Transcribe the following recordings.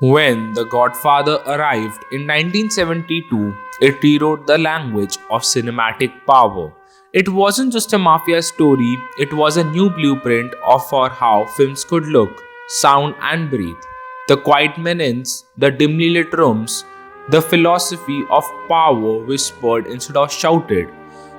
When The Godfather arrived in 1972, it rewrote the language of cinematic power. It wasn't just a mafia story, it was a new blueprint for how films could look, sound, and breathe. The quiet menace, the dimly lit rooms, the philosophy of power whispered instead of shouted.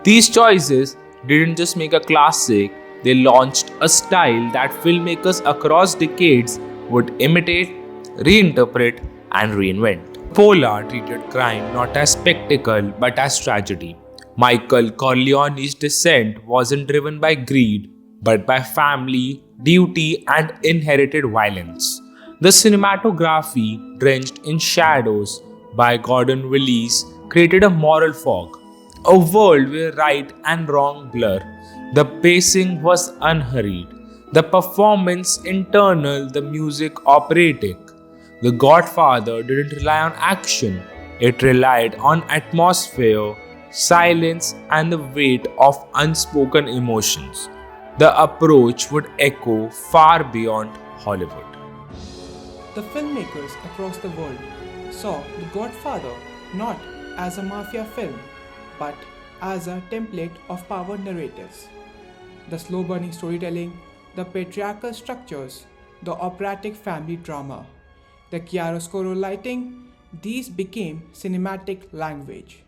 These choices didn't just make a classic, they launched a style that filmmakers across decades would imitate, reinterpret, and reinvent. Coppola treated crime not as spectacle but as tragedy. Michael Corleone's descent wasn't driven by greed but by family, duty, and inherited violence. The cinematography, drenched in shadows by Gordon Willis, created a moral fog, a world where right and wrong blur. The pacing was unhurried, the performance internal, the music operatic. The Godfather didn't rely on action, it relied on atmosphere, silence, and the weight of unspoken emotions. The approach would echo far beyond Hollywood. The filmmakers across the world saw The Godfather not as a mafia film, but as a template of power narratives. The slow burning storytelling, the patriarchal structures, the operatic family drama, the chiaroscuro lighting, these became cinematic language.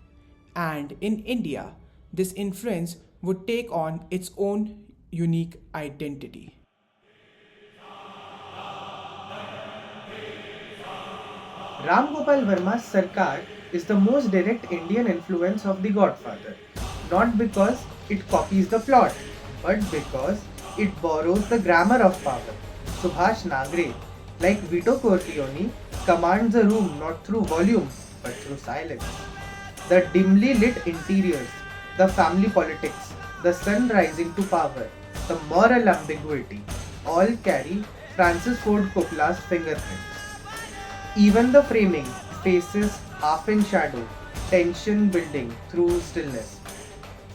And in India, this influence would take on its own unique identity. Ram Gopal Varma's Sarkar is the most direct Indian influence of The Godfather, not because it copies the plot, but because it borrows the grammar of power. Subhash Nagre, like Vito Corleone, commands the room not through volume but through silence. The dimly lit interiors, the family politics, the sun rising to power, the moral ambiguity all carry Francis Ford Coppola's fingerprints. Even the framing, faces half in shadow, tension building through stillness,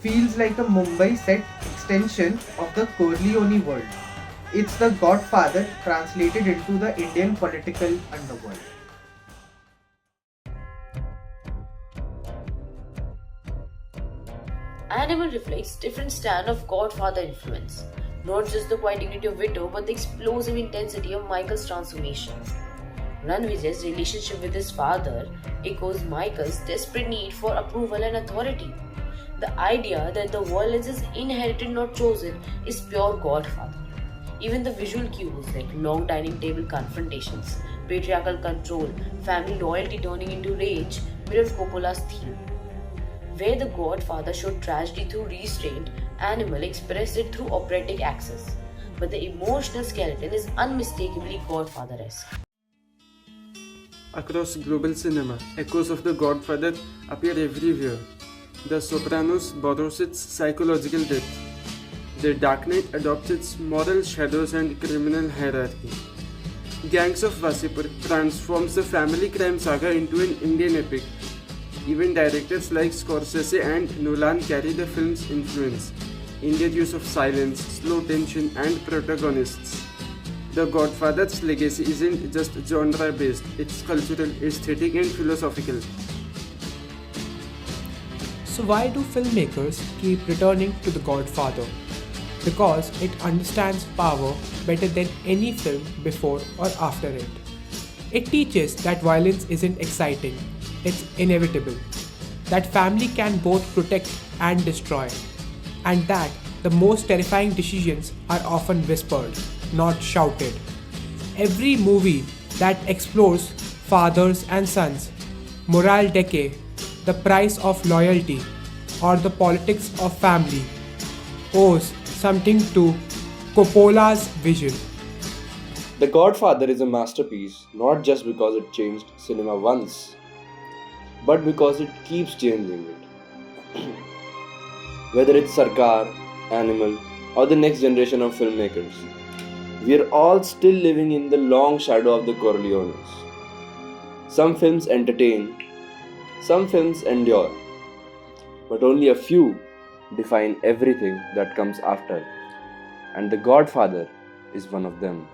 feels like a Mumbai set extension of the Corleone world. It's the Godfather translated into the Indian political underworld. Animal reflects different stand of Godfather influence, not just the quiet dignity of Vito, but the explosive intensity of Michael's transformation. Ranvijay's relationship with his father echoes Michael's desperate need for approval and authority. The idea that the violence is inherited, not chosen, is pure Godfather. Even the visual cues like long dining table confrontations, patriarchal control, family loyalty turning into rage mirror Coppola's theme. Where the Godfather showed tragedy through restraint, Animal expressed it through operatic access. But the emotional skeleton is unmistakably Godfather-esque. Across global cinema, echoes of The Godfather appear everywhere. The Sopranos borrows its psychological depth. The Dark Knight adopts its moral shadows and criminal hierarchy. Gangs of Wasseypur transforms the family crime saga into an Indian epic. Even directors like Scorsese and Nolan carry the film's influence in their use of silence, slow tension, and protagonists. The Godfather's legacy isn't just genre-based, it's cultural, aesthetic, and philosophical. So, why do filmmakers keep returning to The Godfather? Because it understands power better than any film before or after it. It teaches that violence isn't exciting, it's inevitable. That family can both protect and destroy. And that the most terrifying decisions are often whispered, not shouted. Every movie that explores fathers and sons, moral decay, the price of loyalty, or the politics of family owes something to Coppola's vision. The Godfather is a masterpiece not just because it changed cinema once, but because it keeps changing it. Whether it's Sarkar, Animal, or the next generation of filmmakers, we are all still living in the long shadow of the Corleones. Some films entertain, some films endure, but only a few define everything that comes after, and The Godfather is one of them.